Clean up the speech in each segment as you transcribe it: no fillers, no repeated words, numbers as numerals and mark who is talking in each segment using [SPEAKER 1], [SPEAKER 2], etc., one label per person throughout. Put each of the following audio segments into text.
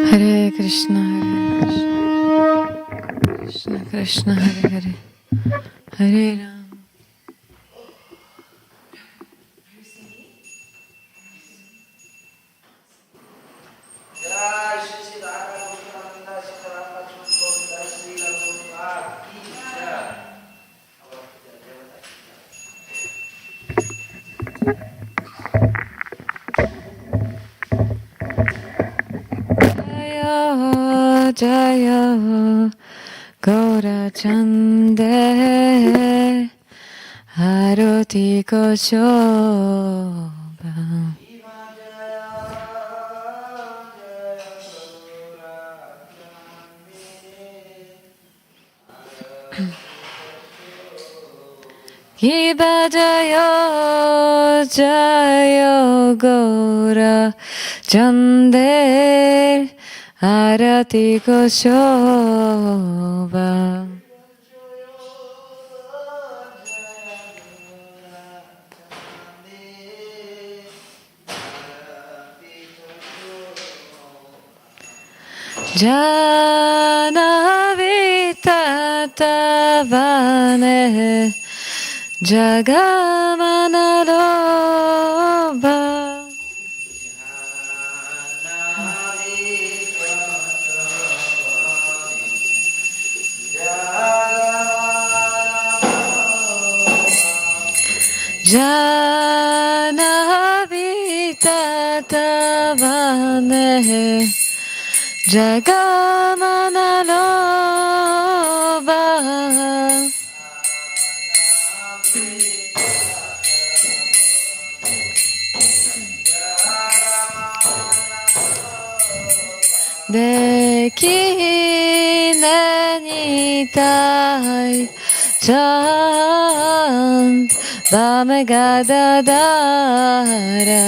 [SPEAKER 1] Hare Krishna, Krishna Krishna, Hare Hare, Hare Ram. Jaya Jaya Gaura Chande Arati Koshoba. Kiba Jaya Jaya Gaura Chande Arati Koshoba. Janavittatavane Jagamanaroba. Janavittatavane Jagamanaroba. Dekinenitai chant Vamegadadara.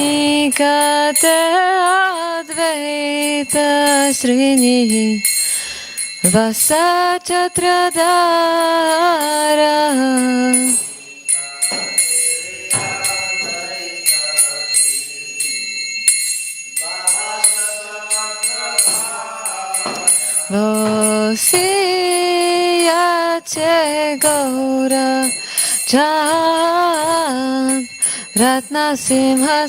[SPEAKER 1] Nikate Advaita Srini Vasachatradara. Vosiyache Gaura Chan Ratna Simhasane.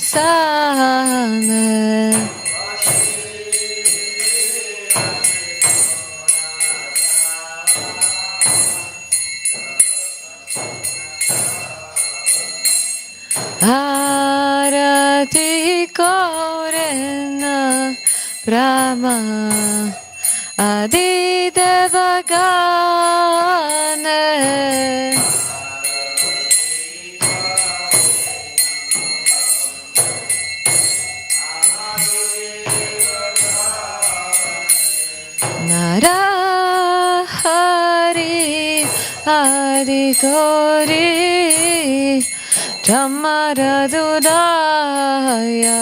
[SPEAKER 1] Arati Korena Brahma Adi Devagane. Narahari Adi Gauri Dhammaradudaya.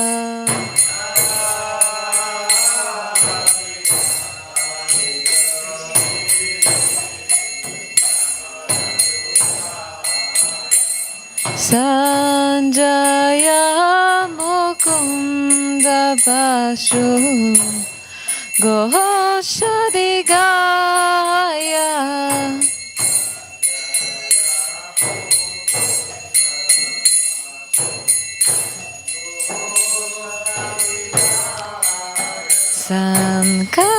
[SPEAKER 1] Sanjaya Mukunda Bashu Goshadigaya. Sanka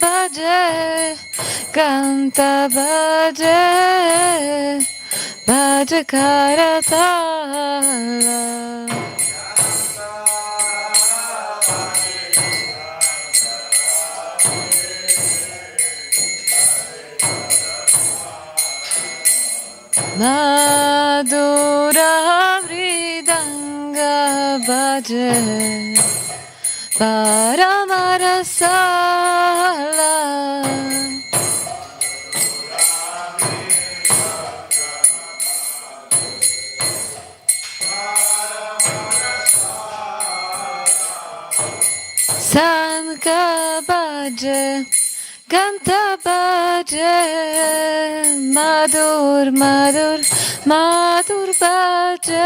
[SPEAKER 1] Bhaje Kanta Bhaje Bhajakaratala. Gauranga Bhaje Paramarasala Sanka Bhaje Ganta Bhaje Madhur Madhur Madhur Bhaje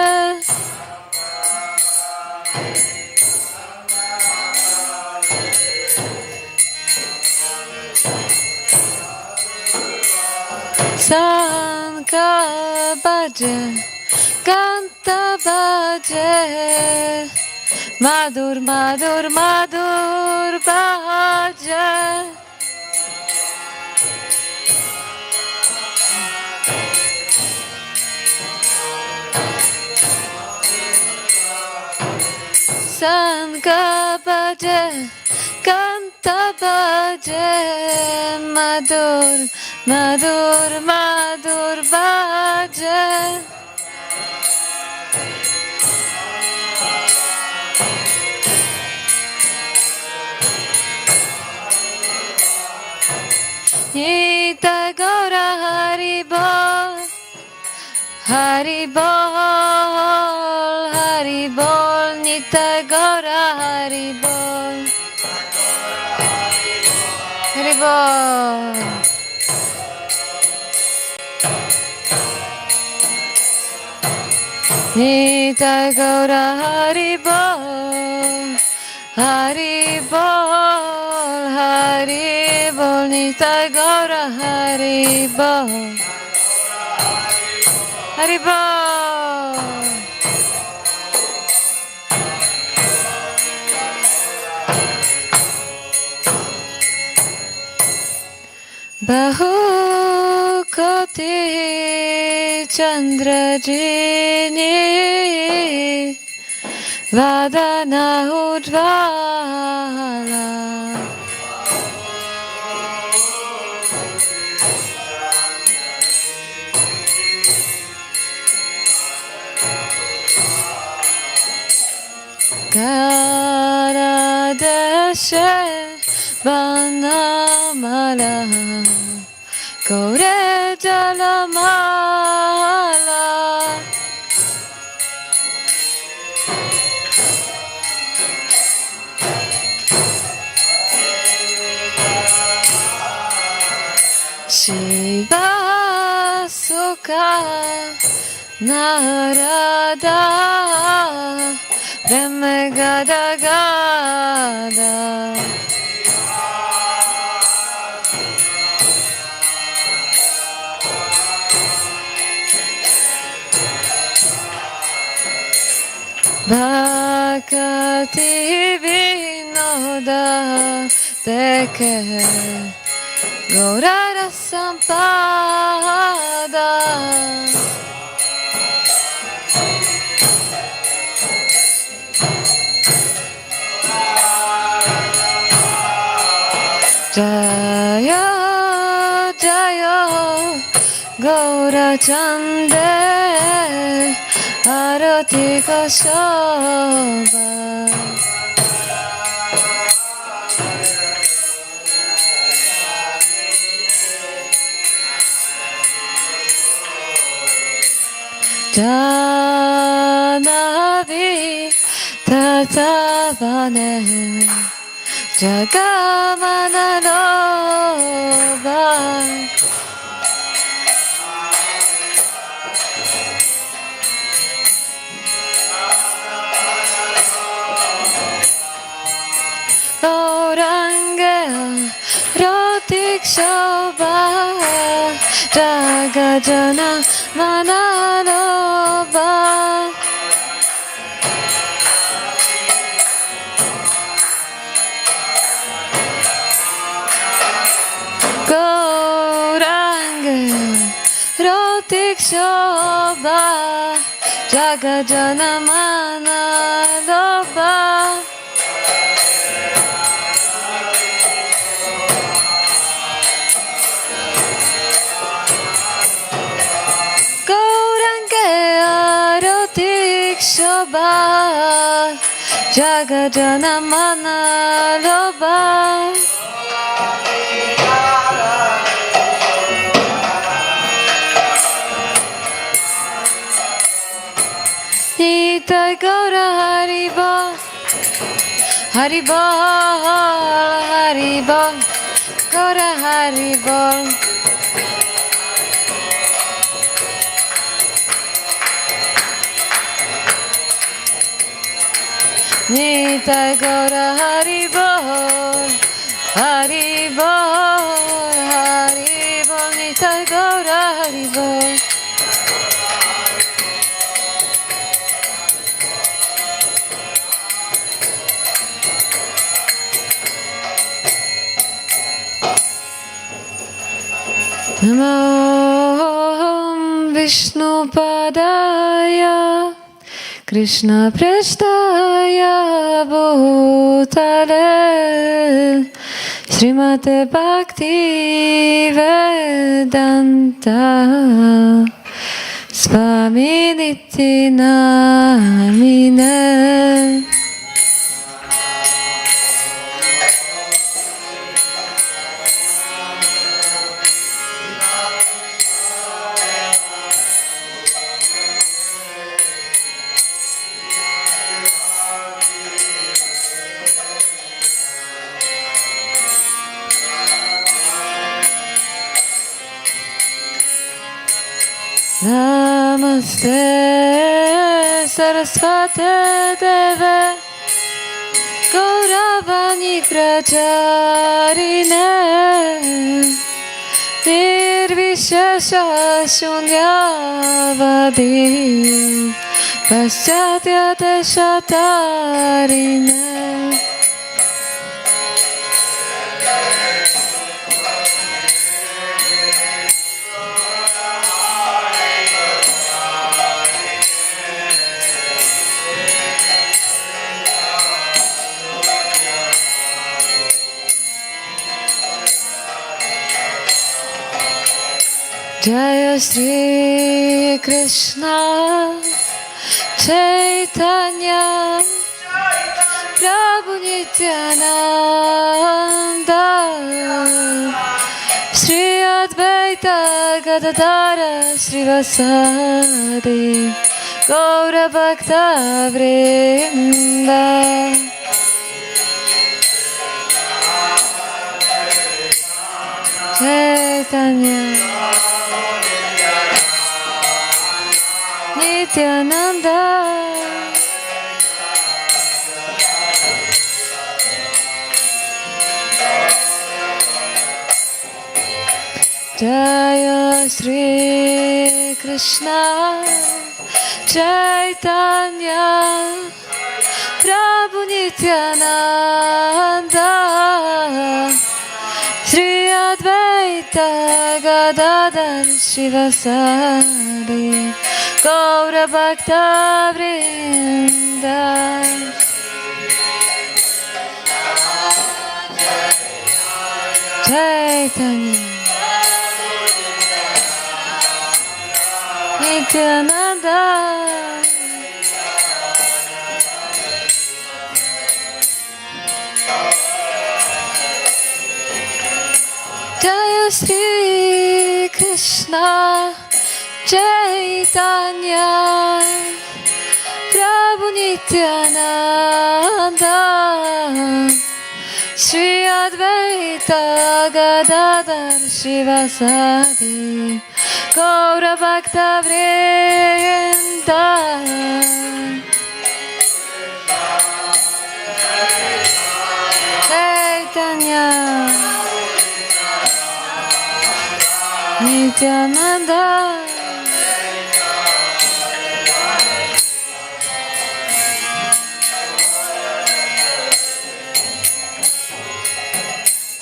[SPEAKER 1] Sanka Bhaje Ganta Bhaje Madhur Madhur Madhur Bhaje Sanka Bhaje Ganta Bhaje Madhur Madhur Madhur Bhaje Nita Gaura Hari Bol Hari Bol Hari Bol Nita Gaura Hari Bol Hari Bol Nita Gaura Hari Bol Hari Bol Hari Bol Nita Gaura Hari Bol Hari Bol Bahu Koti Chandra Jini Vadana Udvala Gara Deshe Banamala Gaure Jalamala Shiva Sukha Narada Brahma Gada Gada Bhakti Vinoda Deke Gaurara Sampada Jaya Jaya Gaura Chande Arati Kashava Janavi Tatavane Jagamana Nova Gauranga Rotik Shobha Jagajana Manalova Gauranga Rotik Shobha Jagajana Manalova loba Jagajanamana loba Nitai Gaura Haribol Haribol Haribol Gaura Haribol Nitai Gaura Haribol Haribol Haribol Nitai Gaura Haribol Namo Vishnu Padaya Krishna Prasthaya Bhutale Srimate Bhaktivedanta Swami Niti Namine Namaste Saraswate Deve Gauravani Pracharine Nirvishesha Shunyavadi Paschatya Deshatarine Jaya Shri Krishna Chaitanya Prabhu Nityananda Shri Advaita Gadadara Srivasadi Gaura Bhakta Vrinda Chaitanya Nityananda Jaya Shri Krishna Chaitanya Prabhu Nityananda Shri Advaita Gadadhar Shivasadi Gaura Bhakta Vrinda Chaitanya Nityananda Jaya Shri Krishna Chaitanya Prabhu Nityananda Shri Advaita Gadadhar Shivasadi Gaura Bhakta Vrinda Chaitanya Nityananda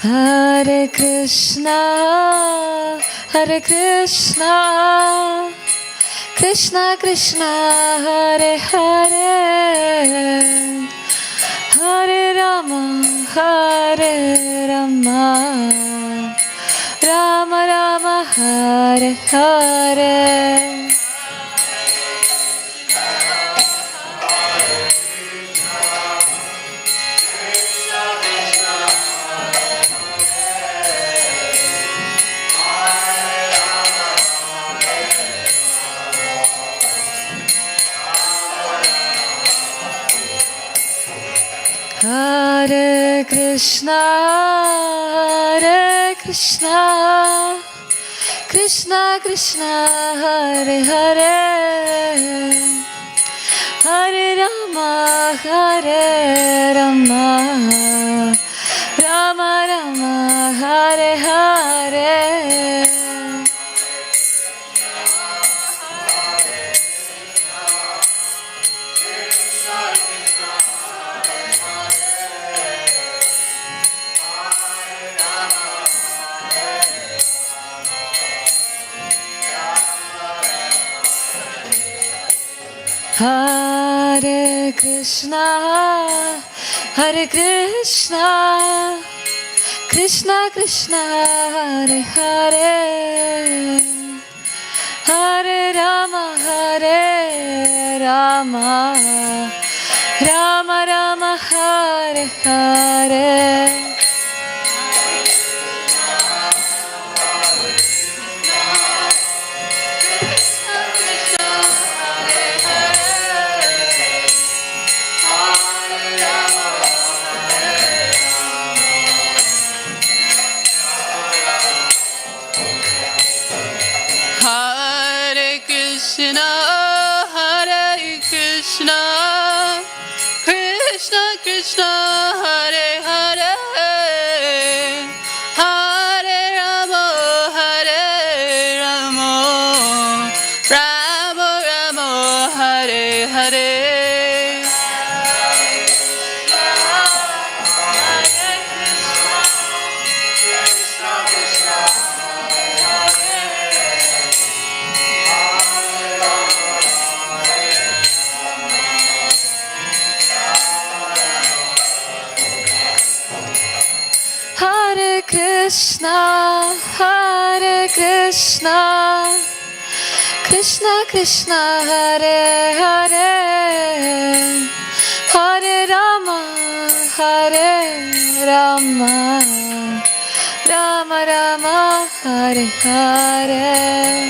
[SPEAKER 1] Hare Krishna Krishna Krishna Hare Hare Hare Rama Rama Rama Hare Hare Hare Krishna, Hare Krishna, Krishna Krishna, Hare Hare, Hare Rama, Hare Rama, Rama Rama, Hare Hare. Hare Krishna, Hare Krishna, Krishna Krishna, Hare Hare, Hare Rama, Hare Rama, Rama Rama, Hare Hare. Krishna, Hare Krishna, Krishna Krishna, Hare Hare, Hare Rama, Hare Rama, Rama Rama, Hare Hare. Krishna, Hare Krishna, Krishna Krishna, Hare Hare, Hare Rama, Hare Rama, Rama Rama, Hare Hare.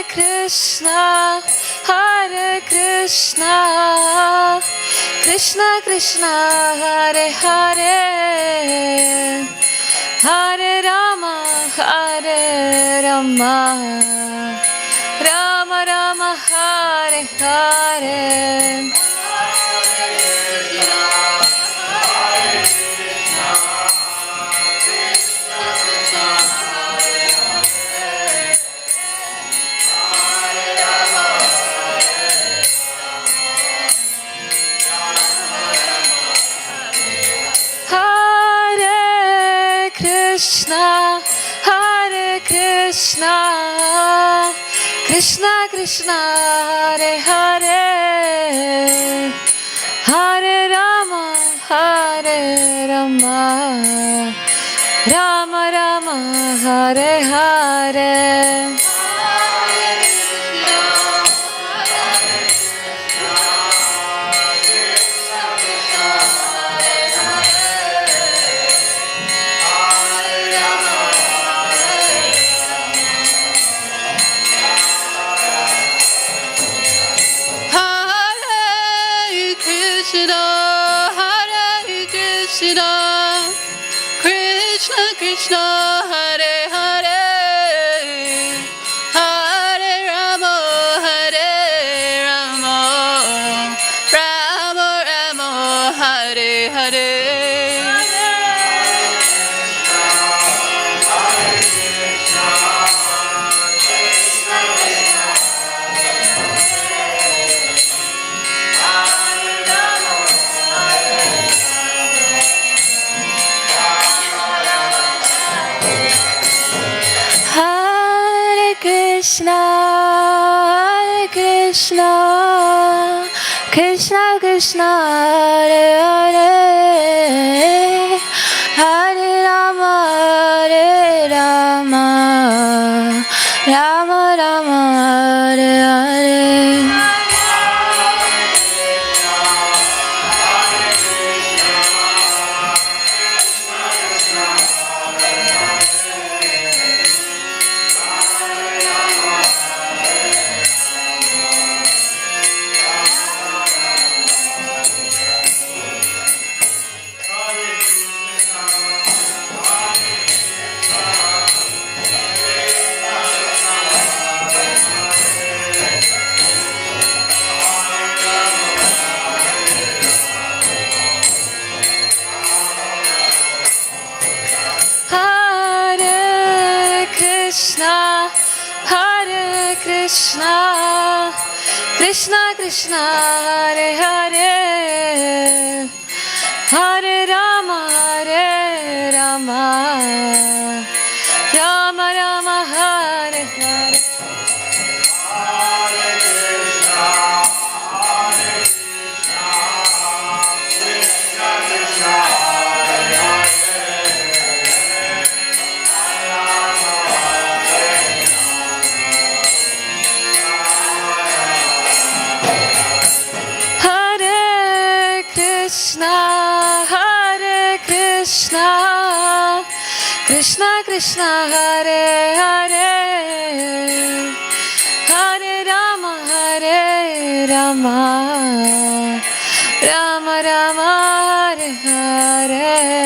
[SPEAKER 1] Krishna, Hare Krishna, Krishna Krishna, Hare Hare, Hare Rama, Hare Rama, Rama Rama, Hare Hare.
[SPEAKER 2] Krishna, Hare Hare, Hare Rama, Hare Rama, Rama Rama, Hare Hare.
[SPEAKER 1] Krishna, Hare Krishna, Krishna Krishna, Hare Hare, Hare Rama, Hare Rama, Rama Rama, Hare Hare. Hare Krishna, Krishna Krishna, Hare Hare, Hare Rama, Hare Rama, Rama Rama, Hare Hare. Krishna Krishna Hare Hare, Hare Rama Hare Rama, Rama Rama Hare Hare.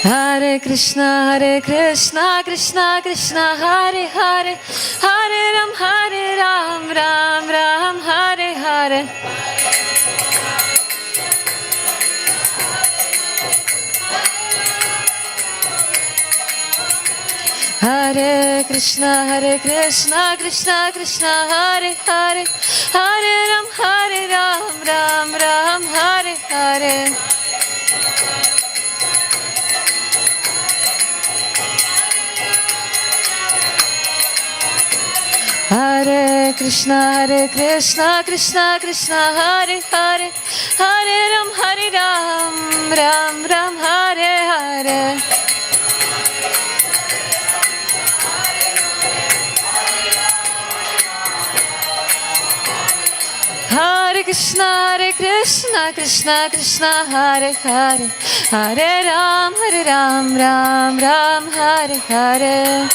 [SPEAKER 1] Hare Krishna, Krishna Krishna, Hare Hare, Hare Ram, Ram Ram, Hare Hare. Hare Krishna, Krishna Krishna, Hare Hare, Hare Ram, Ram, Hare Hare. Hare Krishna, Krishna Krishna, Hare Hare, Hare Ram, Ram, Hare Hare. Hare Krishna, Krishna, Hare Hare, Hare Ram, Ram, Hare Hare.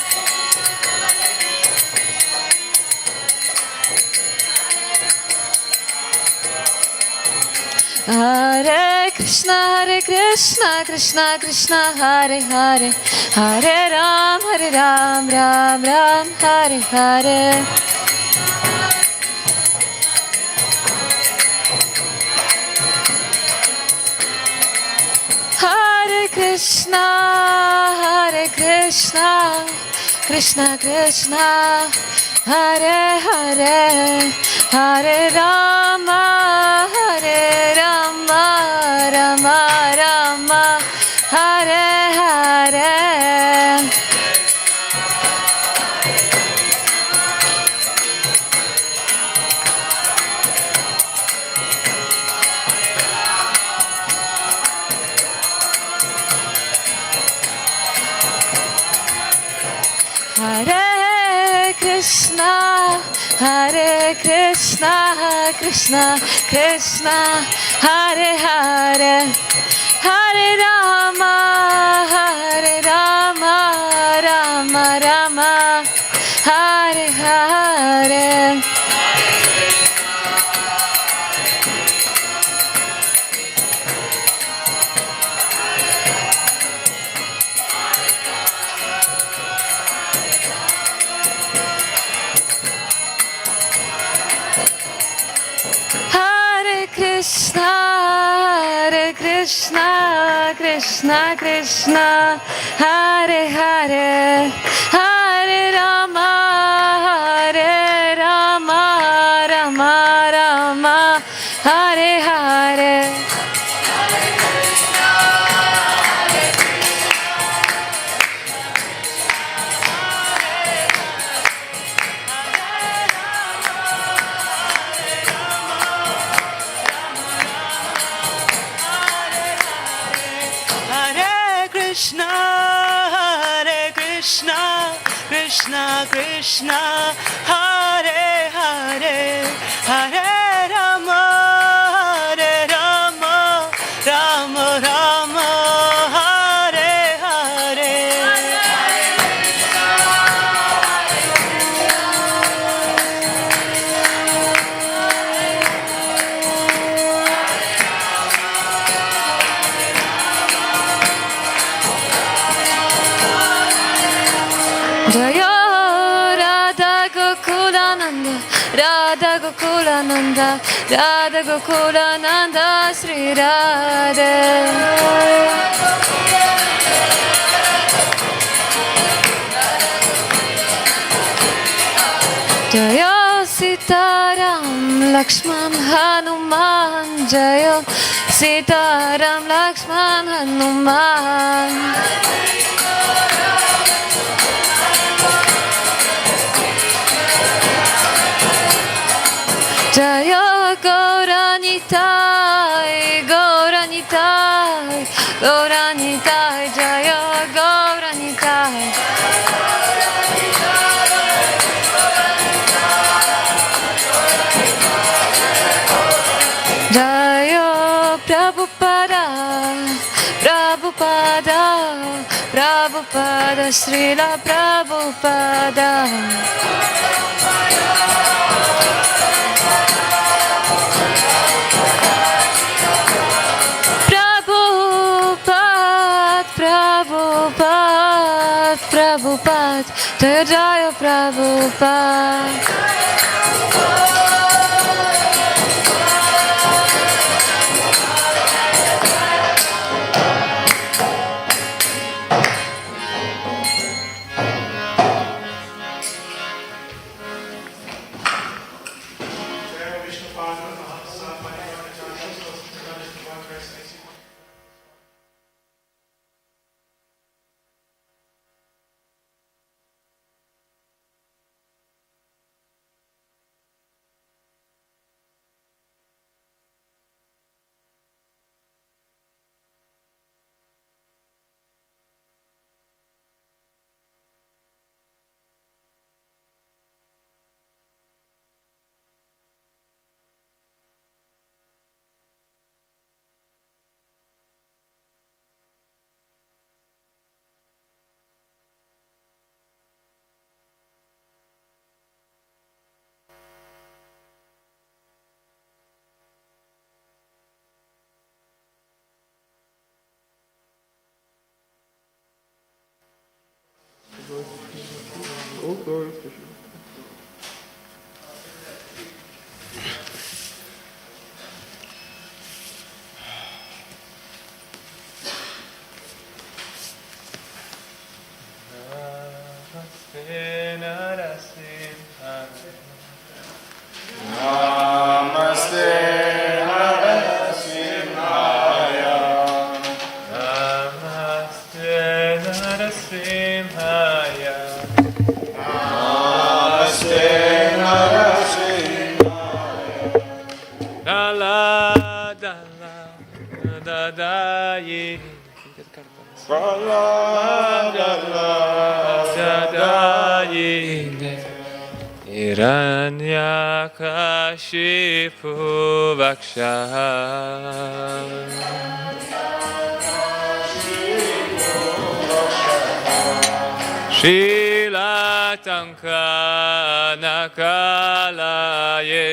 [SPEAKER 1] Hare Krishna, Krishna, Hare Hare, Hare Ram, Ram, Hare Hare. Hare Krishna, Krishna, Hare Hare, Hare Rama, Rama, Hare Hare. Hare Krishna, Krishna, Hare Hare, Hare Rama, Rama, Hare Hare. Krishna, Hare Hare, Hare Rama, Rama, Hare Hare. Krishna, Hare Hare, Hare Rama, Rama, Hare Hare. Jaya Radha Gokulananda, Radha Gokulananda, Radha Gokulananda, Sri Radhe. Jaya Sitaram Lakshman Hanuman, Jaya Sitaram Lakshman Hanuman. Jaya Gauranitai, Gauranitai, Gauranitai, Jaya Gauranitai. Jaya Prabhupada, Prabhupada, Prabhupada, Srila Prabhupada. Prabhupada, Prabhupada, Jaya Prabhupada.
[SPEAKER 3] Hiranyakashipu Vakshaha Shilatanka Nakalaye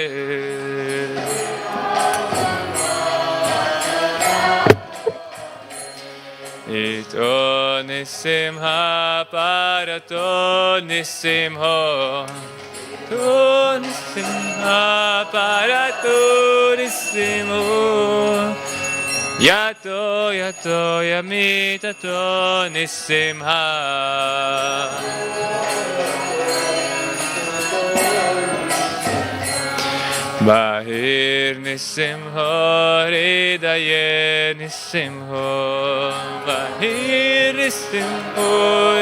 [SPEAKER 3] Ito Nisimha Parato Nisimho Nisimha Paraturissimo Yato Yato Yamitato Nisimha Bahir Nisimho Hridaye Nisimho Bahir Nisimho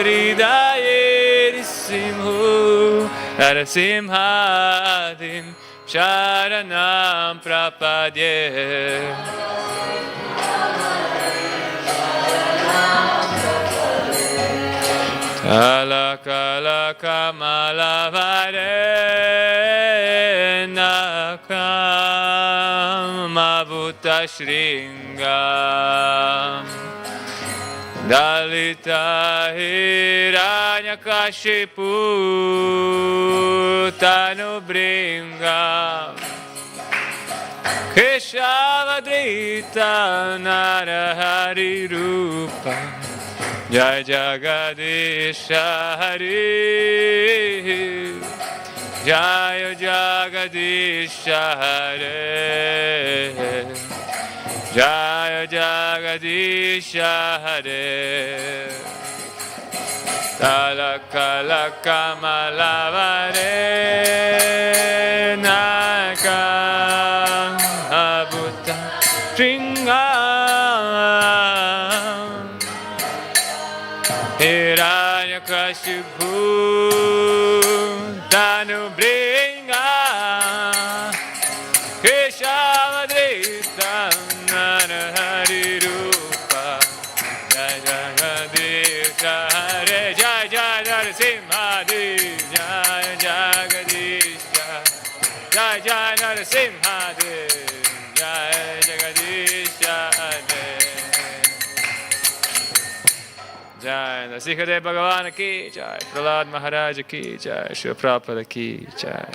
[SPEAKER 3] Hridaye Nisimho Narasimhadim Sharanam Prapadye Kala Kamala Varenakam Mavuta Shringam Dalita Hiranyakashipu Tanubringa Keshavadrita Narahari Rupa Jai Jagadisha Hari, Jai Jagadisha Hare, Jai Jagadisha Hare, Talaka Malavare Naka Abuta Stringa Hiranyakashipu Danu Bringa Keshavadrita Narahari Rupa Jai Jagadisha Hare Jai Jai Narasimhadev Jai Jagadisha Jai Jai Narasimhadev Jai Jagadisha Hare Jai Narasimhadev Bhagavan ki Jai Prahlad Maharaj ki Jai Shri Prabhupada ki Jai.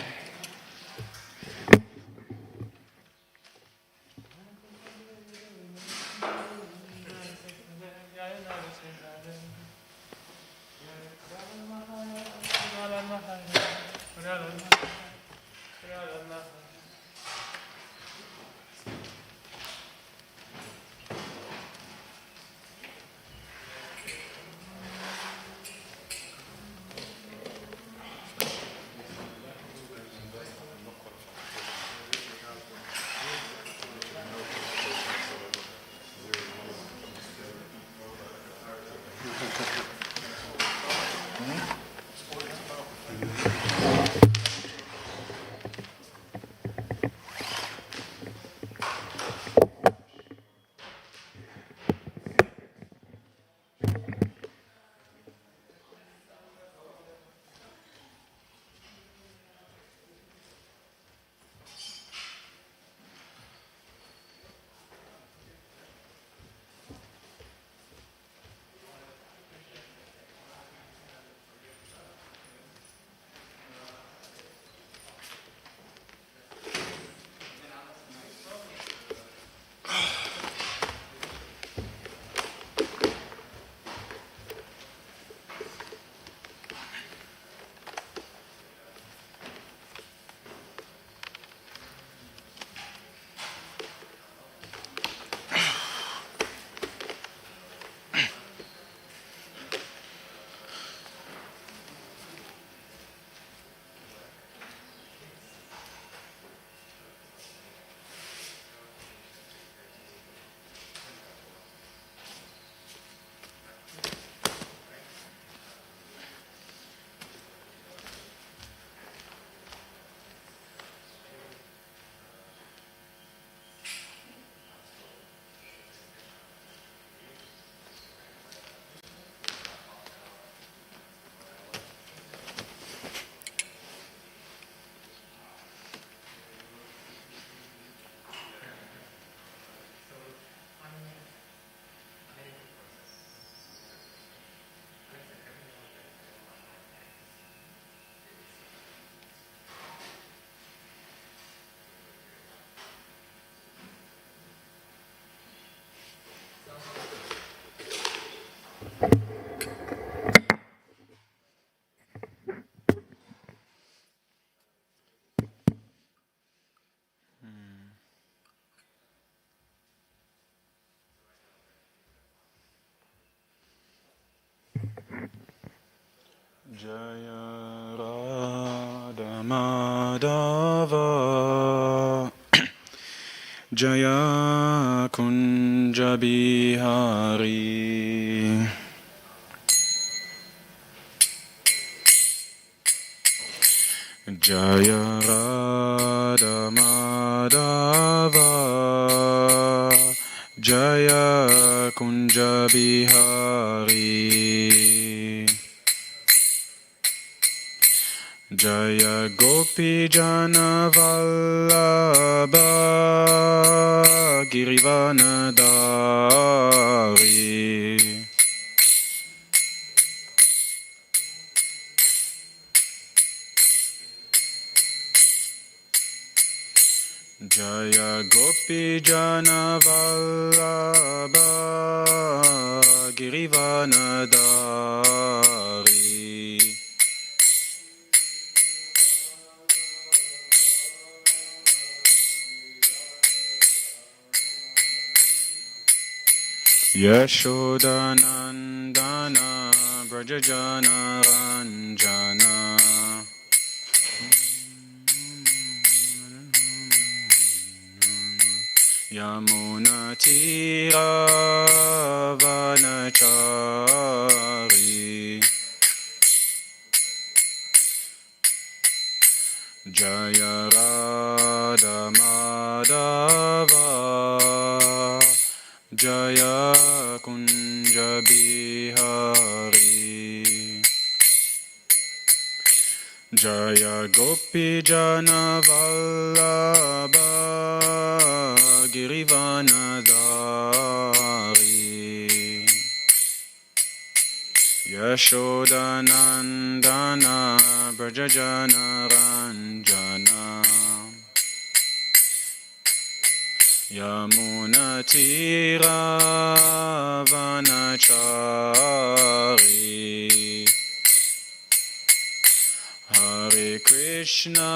[SPEAKER 4] Jaya Radha Madhava Jaya Kunja Bihari Jaya Radha Madhava Jaya Kunja Bihari Jaya Gopi Jana Vallabha Girivanadari Jaya Gopi Jana Vallabha Girivanadari. Yashodanandana Brajajana Ranjana Yamuna Tira Vanachari Jaya Radha Madhava Jaya Kunja Bihari Jaya Gopi Jana Vallabha Girivanadari Yashodanandana Brajajana Ranjana Yamuna Tira Vanachari Hare Krishna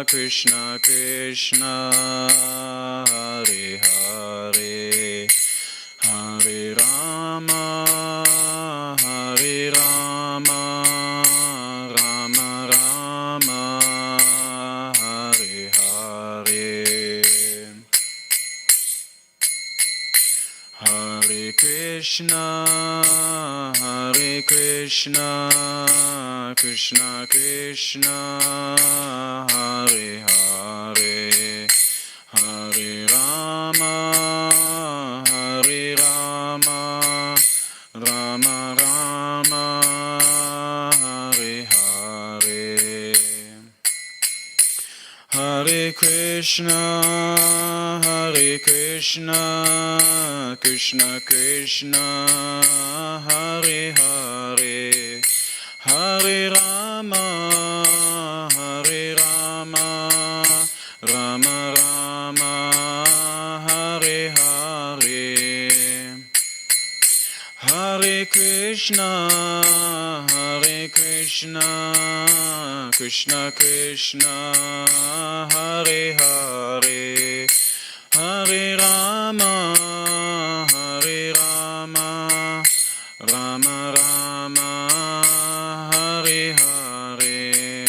[SPEAKER 4] Krishna Krishna Hare Hare Hare Rama Rama Rama Hare Hare Hare Krishna Krishna Krishna Hare Hare Hare Rama Rama Rama Hare Hare Hare Krishna Krishna Krishna Hare Hare Hare Rama Rama Rama Hare Hare Hare Krishna Krishna Krishna Hare Hare Hare Rama Rama Rama Hare Hare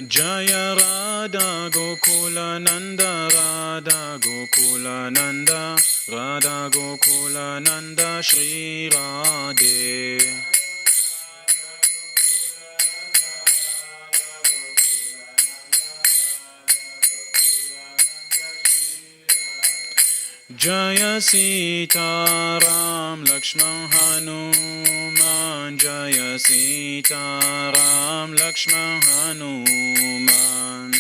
[SPEAKER 4] Jaya Radha Gokula Nanda Radha Gokula Nanda Radha Gokula Nanda Shri Radhe Jaya Sita Ram Lakshman Hanuman Jaya Sita Ram Lakshman Hanuman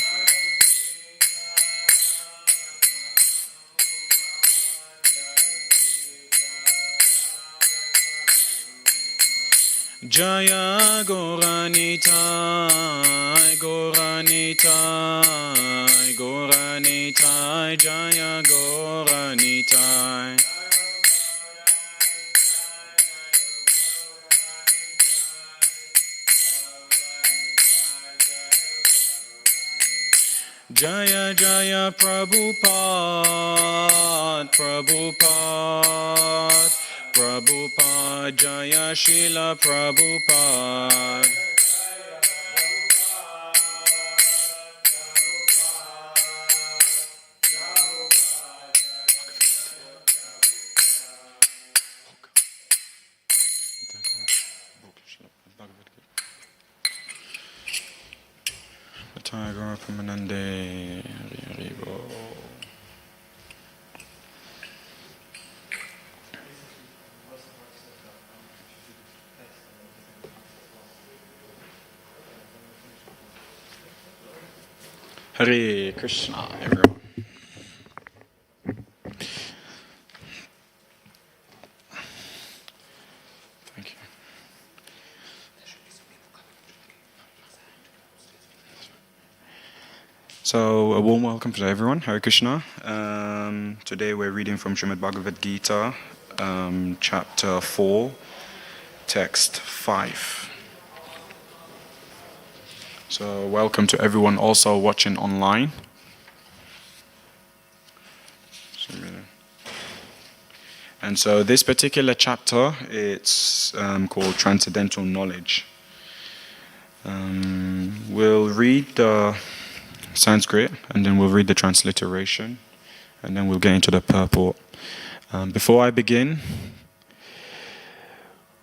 [SPEAKER 4] Jaya Goranitai Goranitai Goranitai Jaya Goranitai Jaya Jaya Prabhupada Prabhupada Prabhupada Jaya Srila Prabhupada Tiger Pramanande Hari Hari Bo. Hare Krishna, everyone. Thank you. So, a warm welcome to everyone. Hare Krishna. Today we're reading from Srimad Bhagavad Gita, chapter 4, text 5. So, welcome to everyone also watching online. And so this particular chapter, it's called Transcendental Knowledge. We'll read the Sanskrit, and then we'll read the transliteration, and then we'll get into the purport. Before I begin,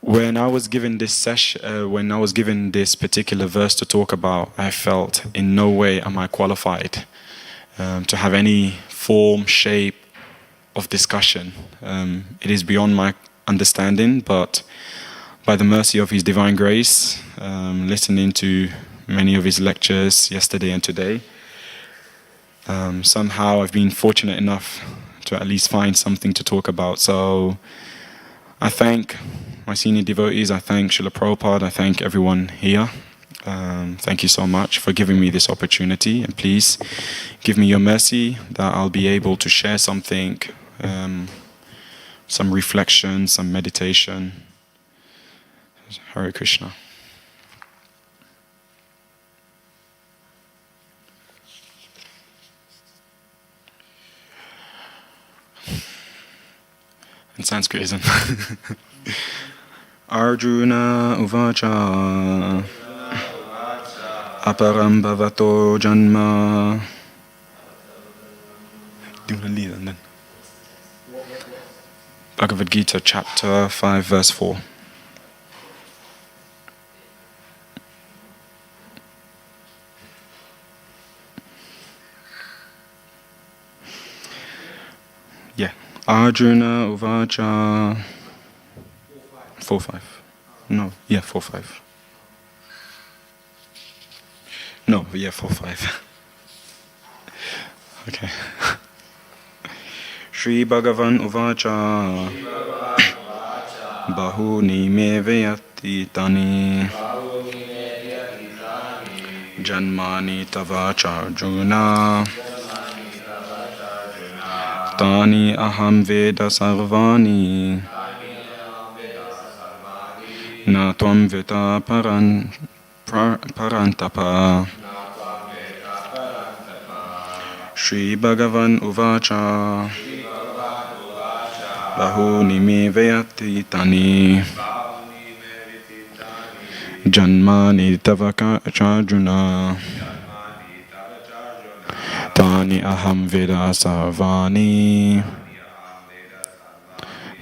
[SPEAKER 4] when I was given this this particular verse to talk about, I felt in no way am I qualified to have any form, shape of discussion. It is beyond my understanding, but by the mercy of His divine grace, listening to many of His lectures yesterday and today, somehow I've been fortunate enough to at least find something to talk about. So I thank my senior devotees, I thank Srila Prabhupada, I thank everyone here. Thank you so much for giving me this opportunity, and please give me your mercy that I'll be able to share something, some reflection, some meditation. Hare Krishna. In Sanskrit, isn't it? Arjuna uvacha aparam bhavato janma. Do the lead and then. Bhagavad Gita, chapter 5, verse 4. Yeah. Arjuna uvacha 4-5. No, yeah, 4-5. No, yeah, 4-5. Okay. Shri Bhagavan uvacha bahuni me vayati tani janmani tavacha Arjuna tani aham veda sarvani na tvam veta parantapa. Shri Bhagavan uvacha bahuni me vayati tani janmani tavacha Arjuna tani aham veda sarvani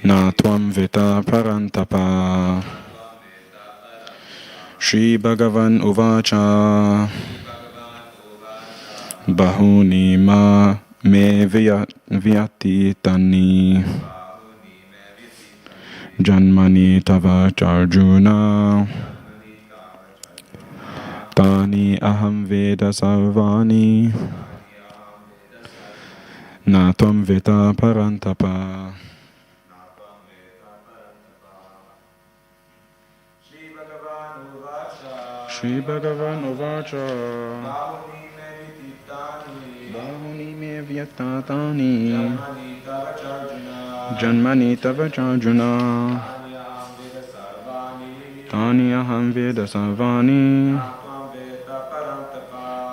[SPEAKER 4] na tvam veta parantapa. Shri Bhagavan uvacha bahuni ma me vyati tani janmani tava Arjuna tani aham veda sarvani na tvam veta parantapa. Shri Bhagavan uvacha bahuni me vyatatani janmani tava Arjuna tani aham veda sarvani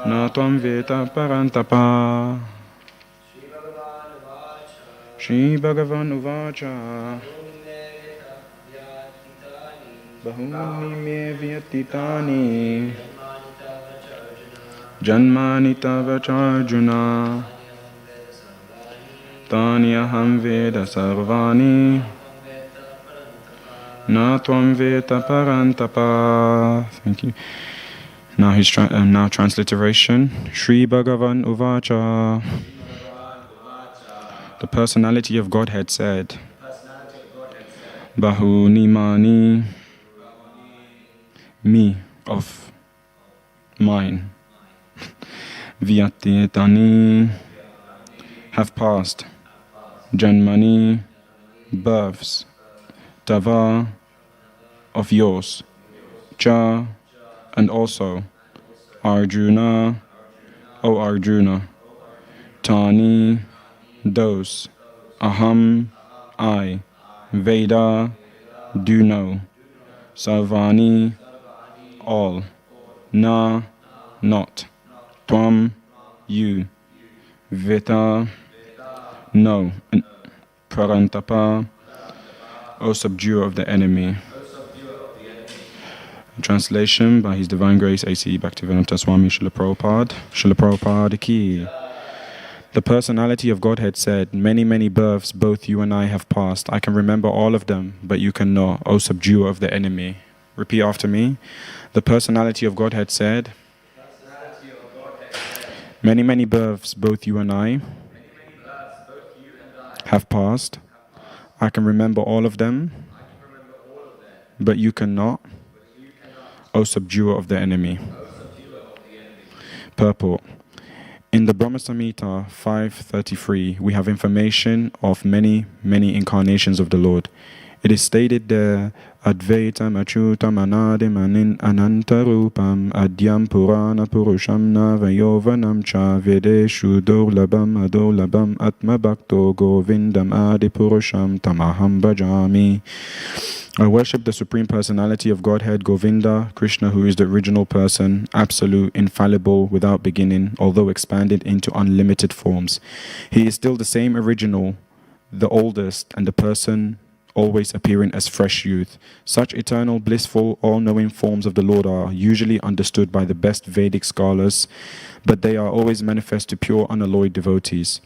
[SPEAKER 4] na tvam veta parantapa. Shri Bhagavan uvacha bahuni me vyatitani janmani tava Arjuna tani aham veda sarvani na tvam veta parantapa. Thank you. Now now transliteration. Shri Bhagavan uvacha. The personality of Godhead said, Bahuni mani, me of mine. Vyatitani have passed. Janmani, births. Tava, of yours. Cha, and also. Arjuna, O Arjuna. Tani, those. Aham, I. Veda, do know. Sarvani, all. Na, not. Tvam, you. Vita, no. Parantapa, O subduer of the enemy. Translation by His Divine Grace A.C. Bhaktivedanta Swami Srila Prabhupada. Srila Prabhupada ki. The personality of Godhead said, many, many births both you and I have passed. I can remember all of them, but you cannot, O subduer of the enemy. Repeat after me. The personality of Godhead said, many, many births both you and I have passed. I can remember all of them, but you cannot, O subduer of the enemy. Purport. In the Brahma Samhita 5.33, we have information of many, many incarnations of the Lord. It is stated there, Advaitam Achyutam Anadim Anin Anantarupam Adyam Purana Purusham Navayovanam Cha Vedeshu Durlabam Adurlabam Atma Bhakto Govindam Adi Purusham Tamaham Bhajami. I worship the Supreme Personality of Godhead, Govinda, Krishna, who is the original person, absolute, infallible, without beginning, although expanded into unlimited forms. He is still the same original, the oldest, and the person always appearing as fresh youth. Such eternal, blissful, all-knowing forms of the Lord are usually understood by the best Vedic scholars, but they are always manifest to pure, unalloyed devotees.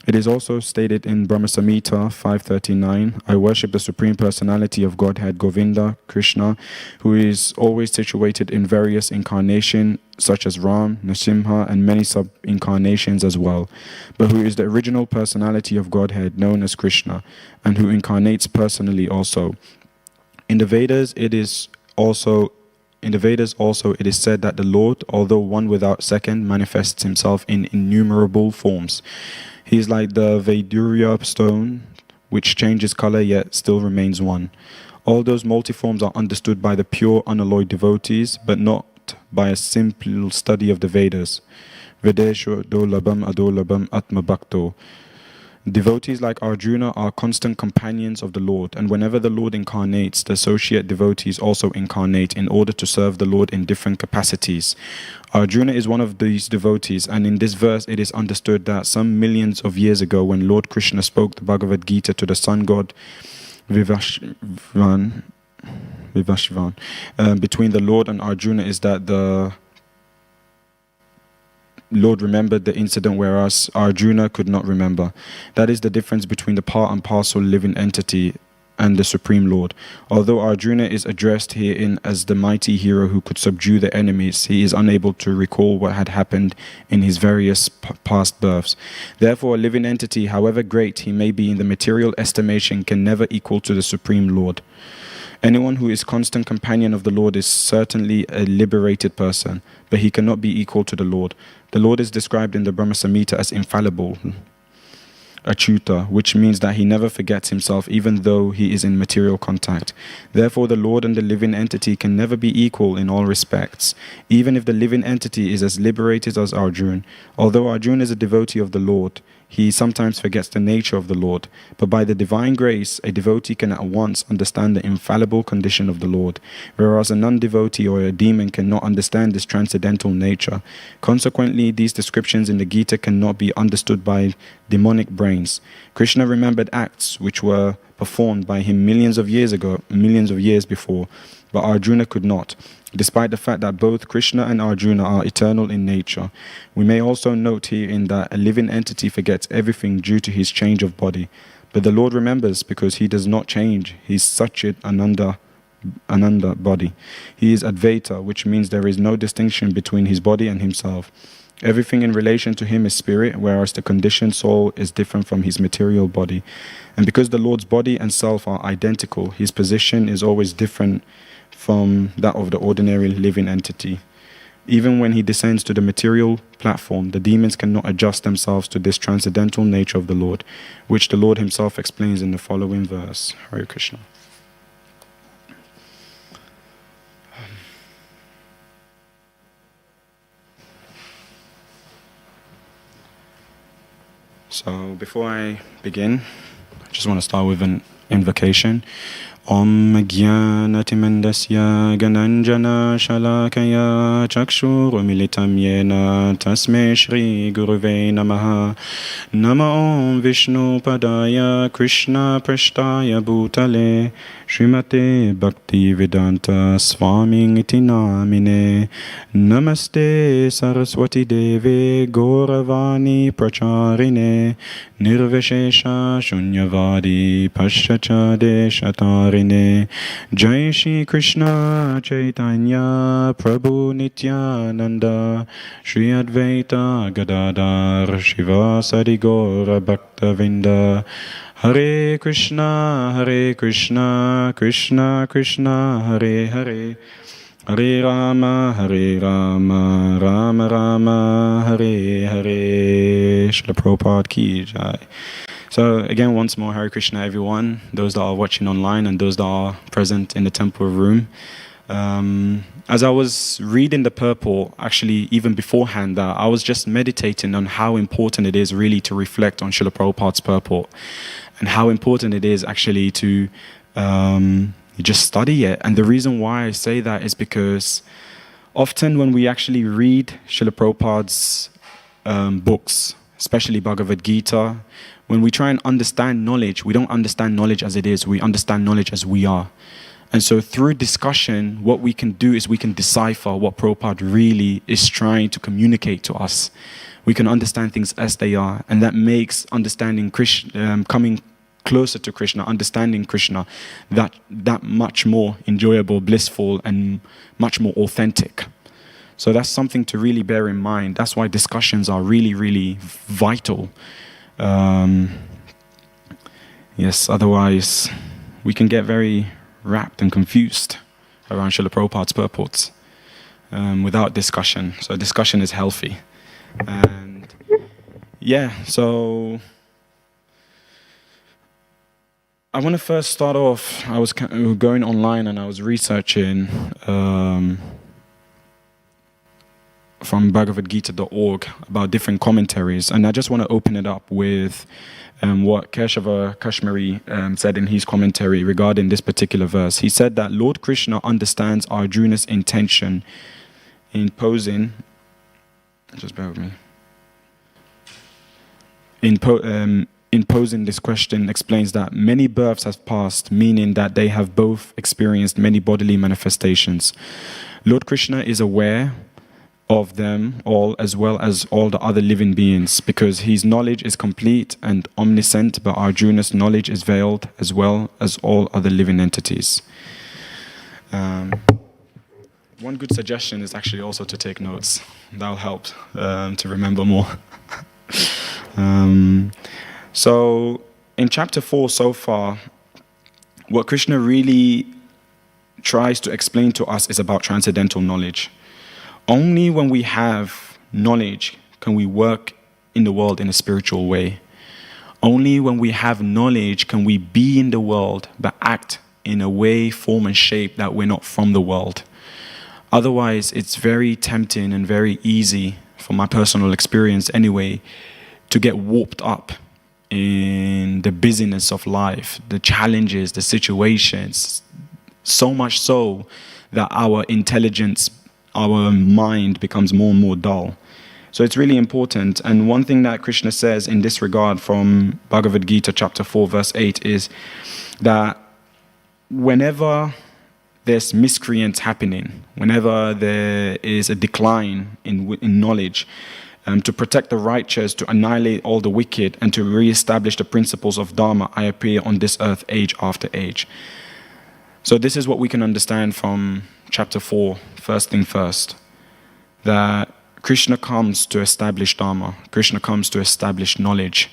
[SPEAKER 4] It is also stated in Brahma Samhita 5.39, I worship the Supreme Personality of Godhead, Govinda, Krishna, who is always situated in various incarnations, such as Ram, Nrsimha, and many sub-incarnations as well, but who is the original personality of Godhead, known as Krishna, and who incarnates personally also. In the Vedas, it is also it is said that the Lord, although one without second, manifests himself in innumerable forms. He is like the Vaidurya stone, which changes color yet still remains one. All those multiforms are understood by the pure, unalloyed devotees, but not by a simple study of the Vedas. Vedeshu Adolabam Adolabam Atma Bhakto. Devotees like Arjuna are constant companions of the Lord, and whenever the Lord incarnates, the associate devotees also incarnate in order to serve the Lord in different capacities. Arjuna is one of these devotees, and in this verse it is understood that some millions of years ago, when Lord Krishna spoke the Bhagavad Gita to the sun god Vivasvan, between the Lord and Arjuna is that the Lord remembered the incident, whereas Arjuna could not remember. That is the difference between the part and parcel living entity and the Supreme Lord. Although Arjuna is addressed herein as the mighty hero who could subdue the enemies, he is unable to recall what had happened in his various past births. Therefore, a living entity, however great he may be in the material estimation, can never equal to the Supreme Lord. Anyone who is constant companion of the Lord is certainly a liberated person, but he cannot be equal to the Lord. The Lord is described in the Brahma Samhita as infallible, Achyuta, which means that he never forgets himself even though he is in material contact. Therefore, the Lord and the living entity can never be equal in all respects, even if the living entity is as liberated as Arjuna. Although Arjuna is a devotee of the Lord, he sometimes forgets the nature of the Lord, but by the divine grace, a devotee can at once understand the infallible condition of the Lord, whereas a non-devotee or a demon cannot understand this transcendental nature. Consequently, these descriptions in the Gita cannot be understood by demonic brains. Krishna remembered acts which were performed by him millions of years before, but Arjuna could not, despite the fact that both Krishna and Arjuna are eternal in nature. We may also note herein that a living entity forgets everything due to his change of body, but the Lord remembers because he does not change. He is Satchit Ananda body. He is Advaita, which means there is no distinction between his body and himself. Everything in relation to him is spirit, whereas the conditioned soul is different from his material body. And because the Lord's body and self are identical, his position is always different from that of the ordinary living entity. Even when he descends to the material platform, the demons cannot adjust themselves to this transcendental nature of the Lord, which the Lord himself explains in the following verse. Hare Krishna. So before I begin, I just want to start with an invocation. Om Jnanatimandasya Gananjana Shalakaya Chakshurumilitam Yena Tasme Shri Guruve Namaha. Nama Om Vishnu Padaya Krishna Prashtaya Bhutale Srimate Bhaktivedanta Swami Iti Namine. Namaste Saraswati Deve Gauravani Pracharine Nirvishesha Shunyavadi Pashachade Shatari. Jai Shri Krishna Chaitanya Prabhu Nityananda Shri Advaita Gadadhar Shivasadi Gaura Bhaktavinda. Hare Krishna Krishna Krishna Hare Hare, Hare Rama Rama Rama Hare Hare. Srila Prabhupada Ki Jai. So again, once more, Hare Krishna everyone, those that are watching online and those that are present in the temple room. As I was reading the purport, actually even beforehand that, I was just meditating on how important it is really to reflect on Srila Prabhupada's purport and how important it is actually to just study it. And the reason why I say that is because often when we actually read Srila Prabhupada's books, especially Bhagavad Gita, when we try and understand knowledge, we don't understand knowledge as it is, we understand knowledge as we are. And so through discussion, what we can do is we can decipher what Prabhupada really is trying to communicate to us. We can understand things as they are, and that makes understanding Krishna, coming closer to Krishna, understanding Krishna, that much more enjoyable, blissful, and much more authentic. So that's something to really bear in mind. That's why discussions are really, really vital. Yes, otherwise we can get very wrapped and confused around Srila Prabhupada's purports without discussion. So discussion is healthy. And yeah, so I want to first start off, I was going online and I was researching from bhagavadgita.org about different commentaries, and I just want to open it up with what Keshava Kashmiri said in his commentary regarding this particular verse. He said that Lord Krishna understands Arjuna's intention in posing, just bear with me, in posing this question, explains that many births have passed, meaning that they have both experienced many bodily manifestations. Lord Krishna is aware of them all as well as all the other living beings, because his knowledge is complete and omniscient, but Arjuna's knowledge is veiled as well as all other living entities. One good suggestion is actually also to take notes. That'll help to remember more. So in chapter 4 so far, what Krishna really tries to explain to us is about transcendental knowledge. Only when we have knowledge can we work in the world in a spiritual way. Only when we have knowledge can we be in the world but act in a way, form and shape that we're not from the world. Otherwise, it's very tempting and very easy, from my personal experience anyway, to get warped up in the busyness of life, the challenges, the situations, so much so that our intelligence, our mind becomes more and more dull. So it's really important. And one thing that Krishna says in this regard from Bhagavad Gita chapter 4 verse 8 is that whenever there's miscreants happening, whenever there is a decline in knowledge, to protect the righteous, to annihilate all the wicked, and to re-establish the principles of Dharma, I appear on this earth age after age. So this is what we can understand from chapter 4, first thing first, that Krishna comes to establish Dharma. Krishna comes to establish knowledge.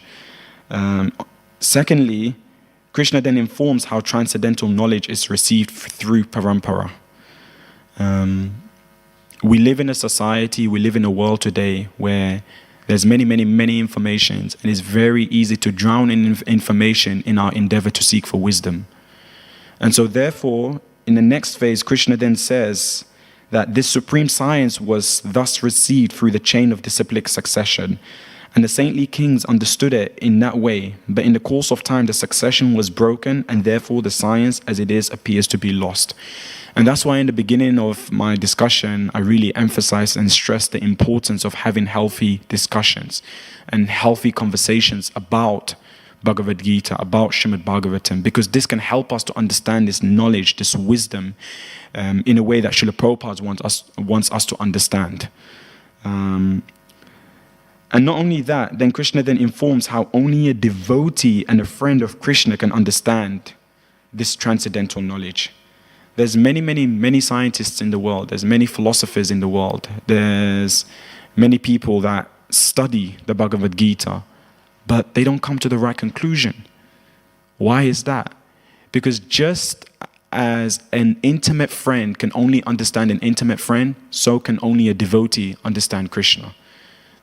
[SPEAKER 4] Secondly, Krishna then informs how transcendental knowledge is received through parampara. we live in a society, we live in a world today where there's many informations, and it's very easy to drown in information in our endeavor to seek for wisdom. And so therefore, in the next phase, Krishna then says that this supreme science was thus received through the chain of disciplic succession. And the saintly kings understood it in that way, but in the course of time, the succession was broken, and therefore the science as it is appears to be lost. And that's why in the beginning of my discussion, I really emphasized and stressed the importance of having healthy discussions and healthy conversations about Bhagavad Gita, about Srimad Bhagavatam, because this can help us to understand this knowledge, this wisdom, in a way that Srila Prabhupada wants us to understand. And not only that, then Krishna then informs how only a devotee and a friend of Krishna can understand this transcendental knowledge. There's many scientists in the world. There's many philosophers in the world. There's many people that study the Bhagavad Gita, but they don't come to the right conclusion. Why is that? Because just as an intimate friend can only understand an intimate friend, so can only a devotee understand Krishna.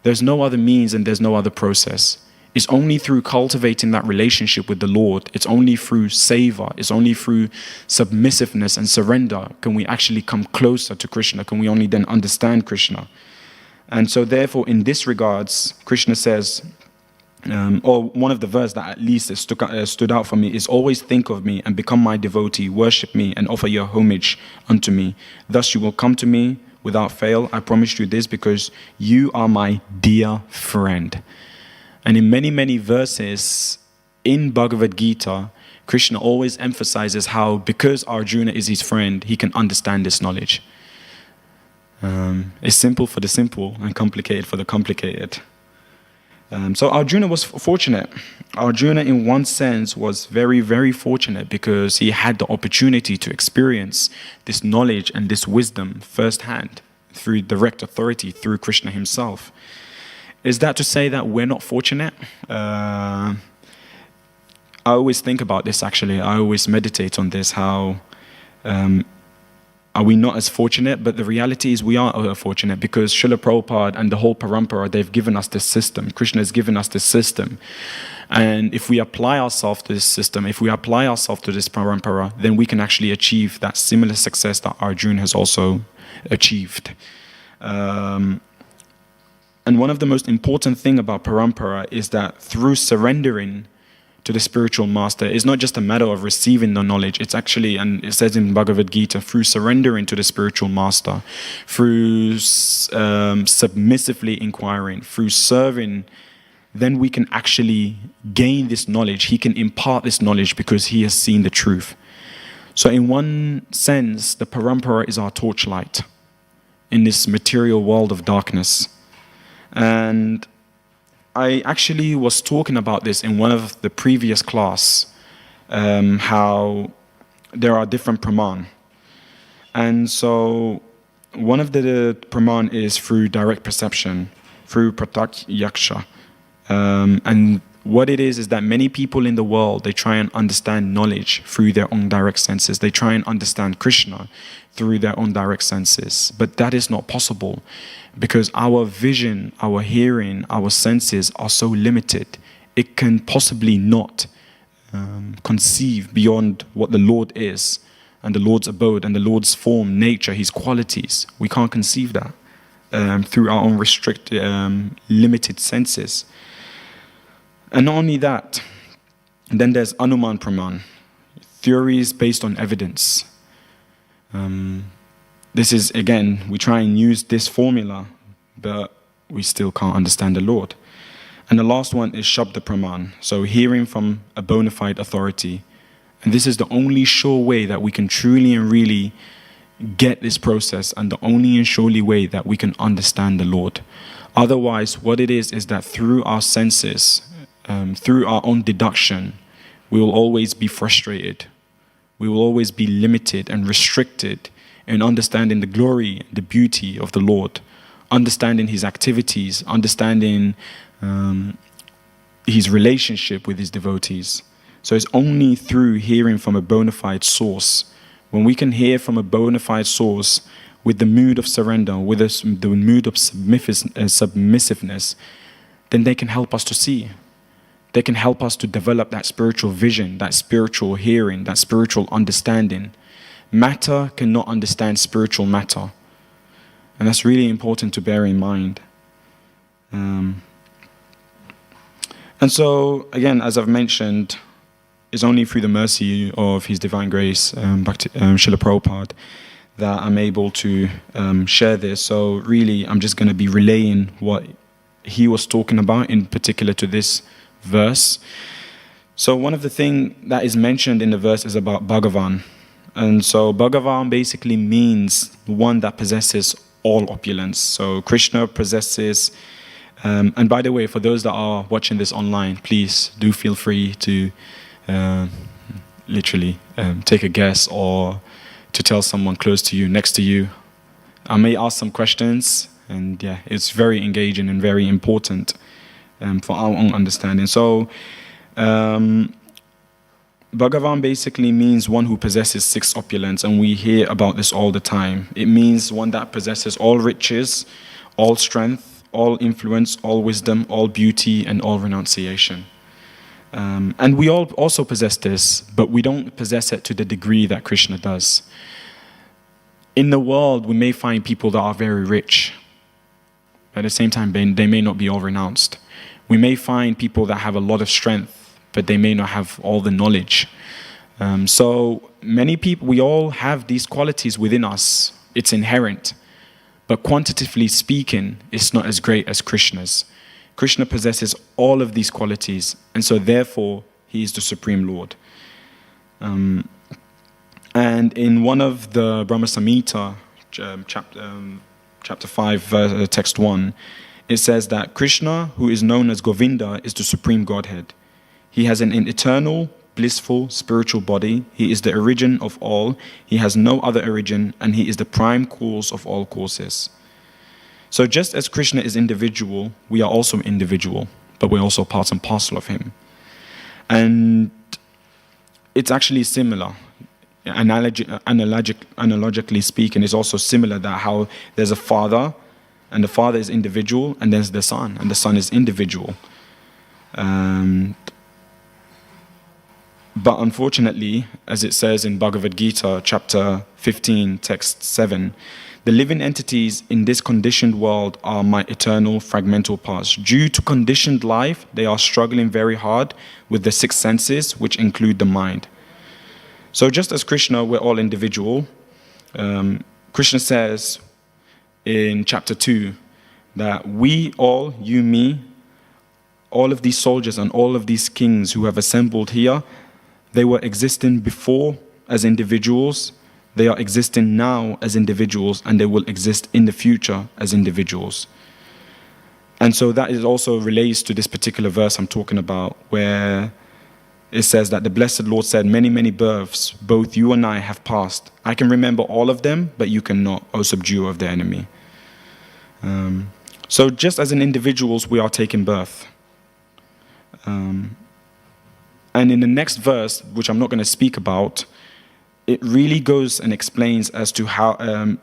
[SPEAKER 4] There's no other means and there's no other process. It's only through cultivating that relationship with the Lord, it's only through seva, it's only through submissiveness and surrender can we actually come closer to Krishna, can we only then understand Krishna. And so therefore in this regards, Krishna says, or one of the verses that at least stood out for me is, always think of me and become my devotee, worship me and offer your homage unto me. Thus you will come to me without fail. I promise you this because you are my dear friend. And in many verses in Bhagavad Gita, Krishna always emphasizes how because Arjuna is his friend, he can understand this knowledge. It's simple for the simple and complicated for the complicated. So Arjuna was fortunate. Arjuna in one sense was very fortunate because he had the opportunity to experience this knowledge and this wisdom firsthand through direct authority, through Krishna himself. Is that to say that we're not fortunate? I always think about this actually. I always meditate on this, how are we not as fortunate? But the reality is we are fortunate because Srila Prabhupada and the whole Parampara, they've given us this system. Krishna has given us this system. And if we apply ourselves to this system, if we apply ourselves to this Parampara, then we can actually achieve that similar success that Arjuna has also achieved. And one of the most important thing about Parampara is that through surrendering to the spiritual master, it's not just a matter of receiving the knowledge. It's actually, and it says in Bhagavad Gita, through surrendering to the spiritual master, through submissively inquiring, through serving, then we can actually gain this knowledge. He can impart this knowledge because he has seen the truth. So in one sense, the Parampara is our torchlight in this material world of darkness. And I actually was talking about this in one of the previous class, how there are different praman. And so one of the praman is through direct perception, through pratyakyaksha. And what it is that many people in the world, they try and understand knowledge through their own direct senses. They try and understand Krishna through their own direct senses. But that is not possible because our vision, our hearing, our senses are so limited. It can possibly not conceive beyond what the Lord is and the Lord's abode and the Lord's form, nature, his qualities. We can't conceive that through our own restricted, limited senses. And not only that, then there's Anuman Praman, theories based on evidence. This is, again, we try and use this formula, but we still can't understand the Lord. And the last one is Shabda Praman, so hearing from a bona fide authority. And this is the only sure way that we can truly and really get this process, and the only and surely way that we can understand the Lord. Otherwise, what it is that through our senses, through our own deduction, we will always be frustrated. We will always be limited and restricted in understanding the glory, the beauty of the Lord, understanding his activities, understanding his relationship with his devotees. So it's only through hearing from a bona fide source. When we can hear from a bona fide source, with the mood of surrender, with the mood of submissiveness, then they can help us to see. They can help us to develop that spiritual vision, that spiritual hearing, that spiritual understanding. Matter cannot understand spiritual matter. And that's really important to bear in mind. And so, again, as I've mentioned, it's only through the mercy of His Divine Grace, Srila Prabhupada, that I'm able to share this. So really, I'm just going to be relaying what he was talking about, in particular to this verse. So one of the things that is mentioned in the verse is about Bhagavan. And so Bhagavan basically means one that possesses all opulence. So Krishna possesses... and by the way, for those that are watching this online, please do feel free to literally take a guess or to tell someone close to you, next to you. I may ask some questions, and yeah, it's very engaging and very important for our own understanding. So, Bhagavan basically means one who possesses 6 opulence, and we hear about this all the time. It means one that possesses all riches, all strength, all influence, all wisdom, all beauty, and all renunciation. And we all also possess this, but we don't possess it to the degree that Krishna does. In the world, we may find people that are very rich. At the same time, they may not be all renounced. We may find people that have a lot of strength, but they may not have all the knowledge. So many people, we all have these qualities within us. It's inherent. But quantitatively speaking, it's not as great as Krishna's. Krishna possesses all of these qualities, and so therefore, he is the Supreme Lord. And in one of the Brahma Samhita, chapter 5, text 1, it says that Krishna, who is known as Govinda, is the Supreme Godhead. He has an eternal, blissful, spiritual body. He is the origin of all. He has no other origin, and he is the prime cause of all causes. So just as Krishna is individual, we are also individual, but we're also part and parcel of him. And it's actually similar. Analogically speaking, it's also similar that how there's a father, and the father is individual, and there's the son, and the son is individual. But unfortunately, as it says in Bhagavad Gita, chapter 15, text 7, the living entities in this conditioned world are my eternal fragmental parts. Due to conditioned life, they are struggling very hard with the 6 senses, which include the mind. So just as Krishna, we're all individual, Krishna says in chapter 2 that we all, you, me, all of these soldiers and all of these kings who have assembled here, they were existing before as individuals, they are existing now as individuals, and they will exist in the future as individuals. And so that is also relates to this particular verse I'm talking about, where it says that the Blessed Lord said, many, many births, both you and I have passed. I can remember all of them, but you cannot, O subduer of the enemy. So just as in individuals, we are taking birth. And in the next verse, which I'm not going to speak about, it really goes and explains as to how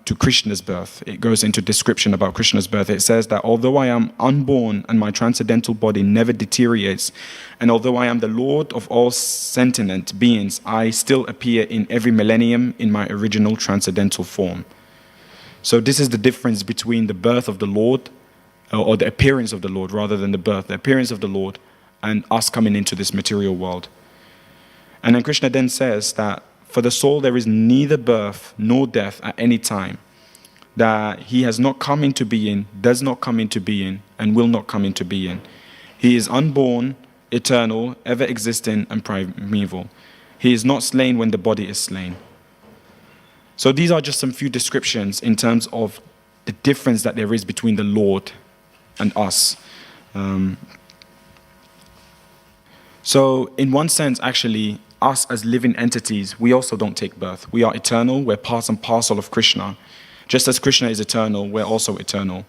[SPEAKER 4] to Krishna's birth. It goes into description about Krishna's birth. It says that although I am unborn and my transcendental body never deteriorates, and although I am the Lord of all sentient beings, I still appear in every millennium in my original transcendental form. So this is the difference between the birth of the Lord, or the appearance of the Lord rather than the birth, the appearance of the Lord, and us coming into this material world. And then Krishna then says that for the soul there is neither birth nor death at any time, that he has not come into being, does not come into being, and will not come into being. He is unborn, eternal, ever existing, and primeval. He is not slain when the body is slain. So these are just some few descriptions in terms of the difference that there is between the Lord and us. So in one sense, actually, us as living entities, we also don't take birth. We are eternal. We're part and parcel of Krishna. Just as Krishna is eternal, we're also eternal.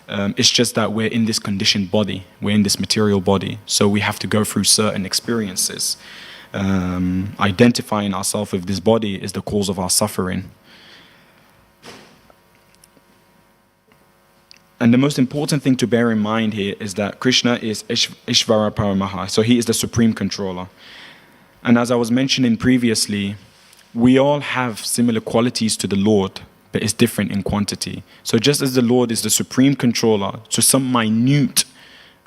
[SPEAKER 4] It's just that we're in this conditioned body. We're in this material body. So we have to go through certain experiences. Identifying ourselves with this body is the cause of our suffering. And the most important thing to bear in mind here is that Krishna is Ishvara Paramaha, so he is the supreme controller. And as I was mentioning previously, we all have similar qualities to the Lord, but it's different in quantity. So just as the Lord is the supreme controller, to some minute,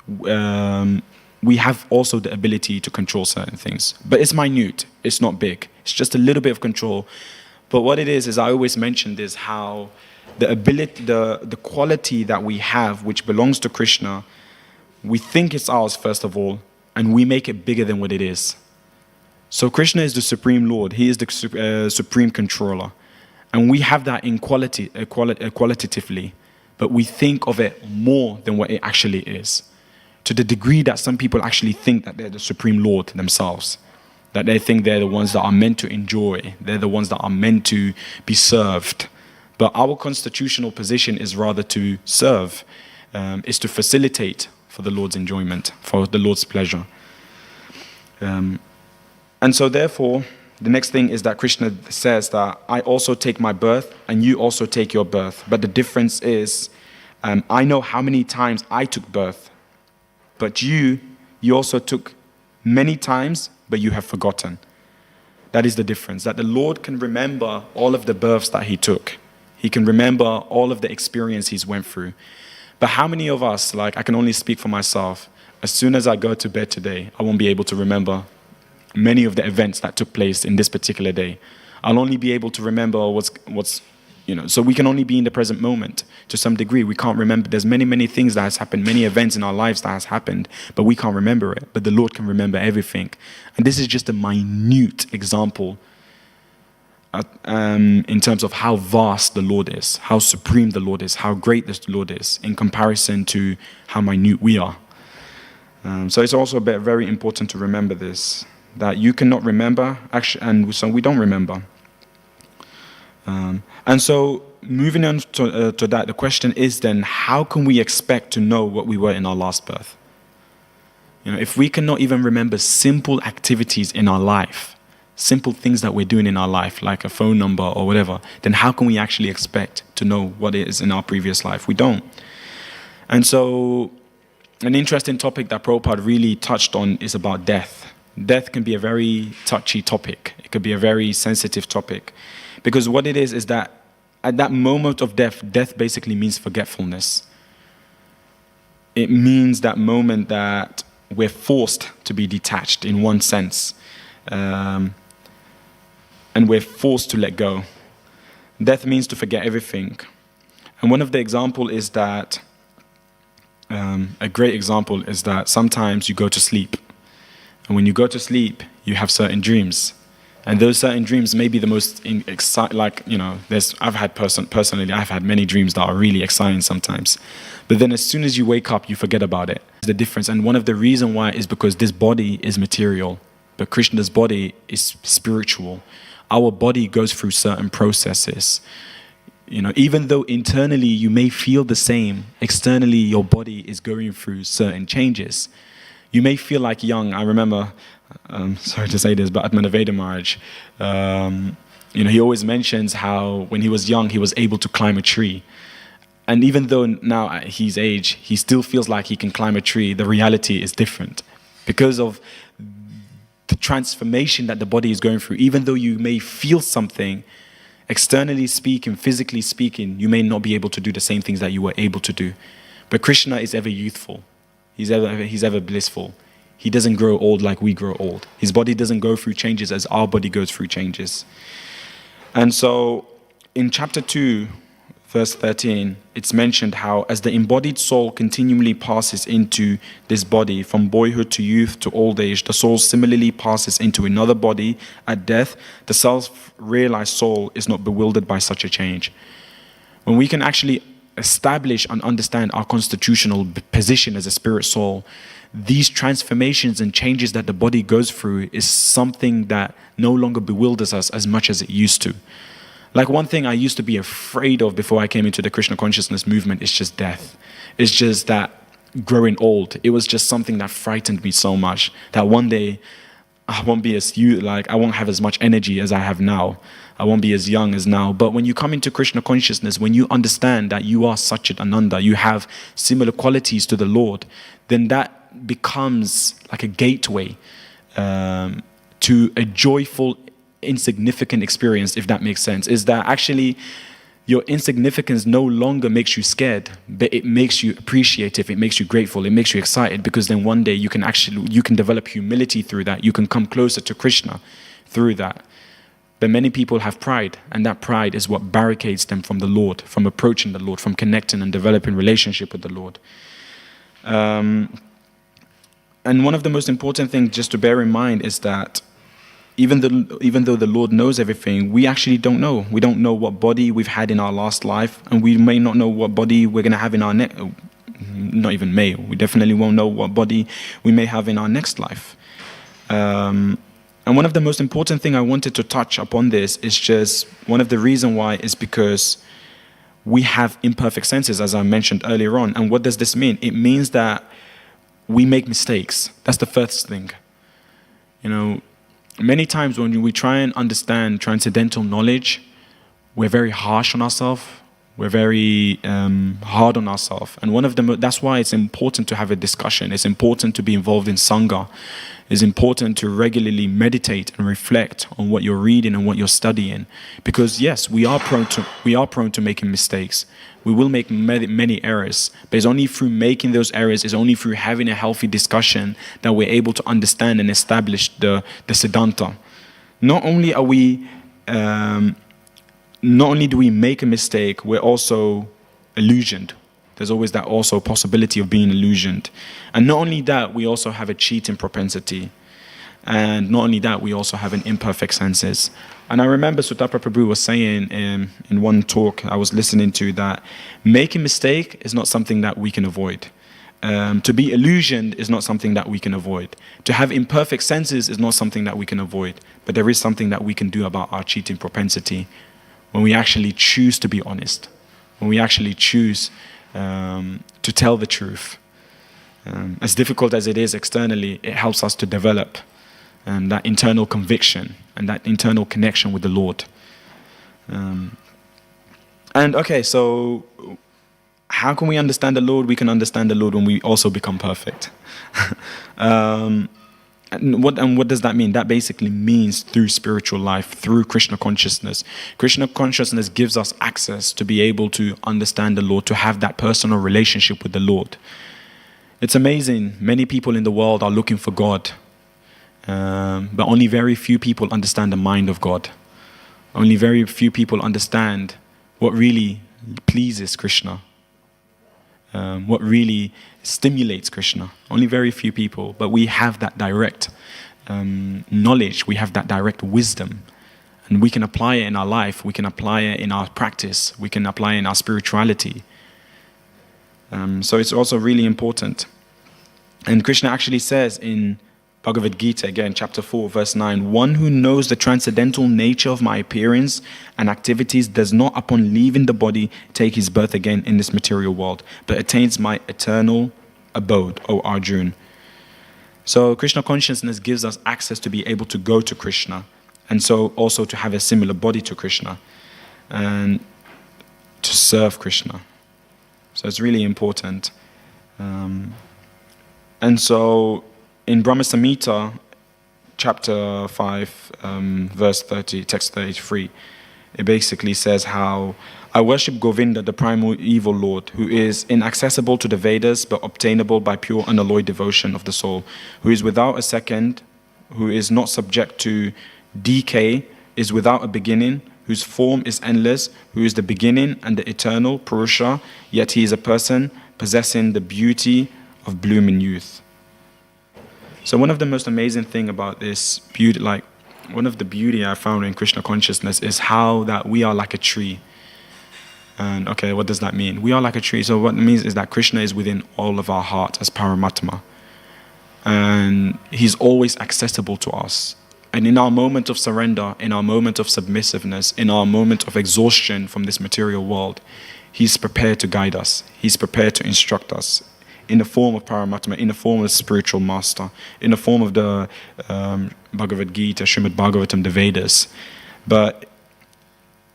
[SPEAKER 4] we have also the ability to control certain things. But it's minute, it's not big. It's just a little bit of control. But what it is I always mention this, how the ability, the quality that we have, which belongs to Krishna, we think it's ours first of all, and we make it bigger than what it is. So Krishna is the Supreme Lord. He is the Supreme Controller. And we have that in qualitatively, but we think of it more than what it actually is. To the degree that some people actually think that they're the Supreme Lord themselves. That they think they're the ones that are meant to enjoy. They're the ones that are meant to be served. But our constitutional position is rather to serve, is to facilitate for the Lord's enjoyment, for the Lord's pleasure. And so therefore, the next thing is that Krishna says that I also take my birth and you also take your birth. But the difference is, I know how many times I took birth, but you also took many times, but you have forgotten. That is the difference, that the Lord can remember all of the births that he took. He can remember all of the experience he's went through. But how many of us, like I can only speak for myself, as soon as I go to bed today, I won't be able to remember many of the events that took place in this particular day. I'll only be able to remember what's so we can only be in the present moment to some degree. We can't remember. There's many things that has happened, many events in our lives that has happened, but we can't remember it. But the Lord can remember everything. And this is just a minute example in terms of how vast the Lord is, how supreme the Lord is, how great the Lord is in comparison to how minute we are. So it's also very important to remember this, that you cannot remember, actually, and so we don't remember. And so moving on to that, the question is then, how can we expect to know what we were in our last birth? If we cannot even remember simple activities in our life, simple things that we're doing in our life, like a phone number or whatever, then how can we actually expect to know what it is in our previous life? We don't. And so an interesting topic that Prabhupada really touched on is about death. Death can be a very touchy topic. It could be a very sensitive topic. Because what it is that at that moment of death, death basically means forgetfulness. It means that moment that we're forced to be detached in one sense. And we're forced to let go. Death means to forget everything. And one of the example is that, a great example is that sometimes you go to sleep. And when you go to sleep, you have certain dreams. And those certain dreams may be the most exciting, I've had many dreams that are really exciting sometimes. But then as soon as you wake up, you forget about it. The difference, and one of the reasons why is because this body is material, but Krishna's body is spiritual. Our body goes through certain processes. Even though internally you may feel the same, externally your body is going through certain changes. You may feel like young. I remember, sorry to say this, but at Bhaktivedanta Manor, he always mentions how when he was young, he was able to climb a tree. And even though now at his age, he still feels like he can climb a tree, the reality is different. Because of the transformation that the body is going through, even though you may feel something, externally speaking, physically speaking, you may not be able to do the same things that you were able to do. But Krishna is ever youthful. He's ever blissful. He doesn't grow old like we grow old. His body doesn't go through changes as our body goes through changes. And so in chapter 2, verse 13, it's mentioned how as the embodied soul continually passes into this body, from boyhood to youth to old age, the soul similarly passes into another body at death. The self-realized soul is not bewildered by such a change. When we can actually establish and understand our constitutional position as a spirit soul, these transformations and changes that the body goes through is something that no longer bewilders us as much as it used to. Like one thing I used to be afraid of before I came into the Krishna consciousness movement is just death. It's just that growing old. It was just something that frightened me so much that one day I won't be as I won't have as much energy as I have now. I won't be as young as now. But when you come into Krishna consciousness, when you understand that you are Satchit Ananda, you have similar qualities to the Lord, then that becomes like a gateway to a joyful, insignificant experience, if that makes sense. Is that actually your insignificance no longer makes you scared, but it makes you appreciative, it makes you grateful, it makes you excited, because then one day you can develop humility through that. You can come closer to Krishna through that. But many people have pride, and that pride is what barricades them from the Lord, from approaching the Lord, from connecting and developing relationship with the Lord. And one of the most important things just to bear in mind is that even though the Lord knows everything, we actually don't know. We don't know what body we've had in our last life, and we may not know what body we're going to have in our next. Not even may. We definitely won't know what body we may have in our next life. And one of the most important thing I wanted to touch upon this is just one of the reason why is because we have imperfect senses, as I mentioned earlier on. And what does this mean? It means that we make mistakes. That's the first thing. Many times when we try and understand transcendental knowledge, we're very harsh on ourselves. We're very hard on ourselves. And that's why it's important to have a discussion. It's important to be involved in Sangha. It's important to regularly meditate and reflect on what you're reading and what you're studying. Because yes, we are prone to making mistakes. We will make many errors, but it's only through making those errors, it's only through having a healthy discussion that we're able to understand and establish the Siddhanta. Not only do we make a mistake, we're also illusioned. There's always that also possibility of being illusioned. And not only that, we also have a cheating propensity. And not only that, we also have an imperfect senses. And I remember Sutapa Prabhu was saying in one talk I was listening to that making mistake is not something that we can avoid. To be illusioned is not something that we can avoid. To have imperfect senses is not something that we can avoid. But there is something that we can do about our cheating propensity when we actually choose to be honest, when we actually choose to tell the truth. As difficult as it is externally, it helps us to develop that internal conviction and that internal connection with the Lord. So how can we understand the Lord? We can understand the Lord when we also become perfect. And what does that mean? That basically means through spiritual life, through Krishna consciousness. Krishna consciousness gives us access to be able to understand the Lord, to have that personal relationship with the Lord. It's amazing. Many people in the world are looking for God, but only very few people understand the mind of God. Only very few people understand what really pleases Krishna, what really stimulates Krishna. Only very few people, but we have that direct knowledge, we have that direct wisdom, and we can apply it in our life, we can apply it in our practice, we can apply it in our spirituality. So it's also really important. And Krishna actually says in Bhagavad Gita, again, chapter 4, verse 9, one who knows the transcendental nature of my appearance and activities does not, upon leaving the body, take his birth again in this material world, but attains my eternal abode, O Arjun. So Krishna consciousness gives us access to be able to go to Krishna, and so also to have a similar body to Krishna, and to serve Krishna. So it's really important. And so in Brahma Samhita, chapter 5, verse 30, text 33, it basically says how I worship Govinda, the primal evil Lord, who is inaccessible to the Vedas but obtainable by pure unalloyed devotion of the soul, who is without a second, who is not subject to decay, is without a beginning, whose form is endless, who is the beginning and the eternal Purusha, yet he is a person possessing the beauty of blooming youth. So one of the most amazing thing about this beauty, one of the beauty I found in Krishna consciousness is how that we are like a tree. And okay, what does that mean? We are like a tree. So what it means is that Krishna is within all of our heart as Paramatma. And he's always accessible to us. And in our moment of surrender, in our moment of submissiveness, in our moment of exhaustion from this material world, he's prepared to guide us. He's prepared to instruct us in the form of Paramatma, in the form of the spiritual master, in the form of the Bhagavad Gita, Srimad Bhagavatam, the Vedas. But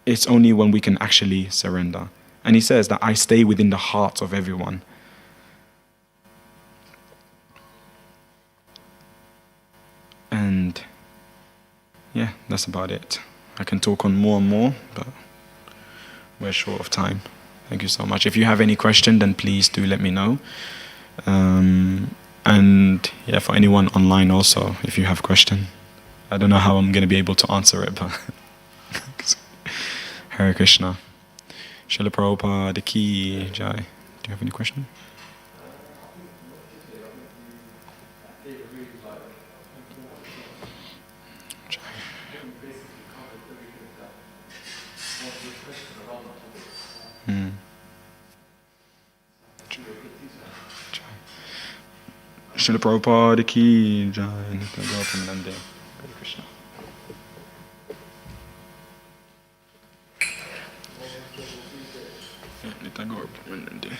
[SPEAKER 4] it's only when we can actually surrender. And he says that I stay within the hearts of everyone. And yeah, that's about it. I can talk on more and more, but we're short of time. Thank you so much. If you have any question, then please do let me know. And yeah, for anyone online also, if you have a question. I don't know how I'm going to be able to answer it, but Hare Krishna. Srila Prabhupada Ki Jai. Do you have any question? Srila Prabhupada Ki Jai. Hare Krishna. Nitya Gaur Premanande.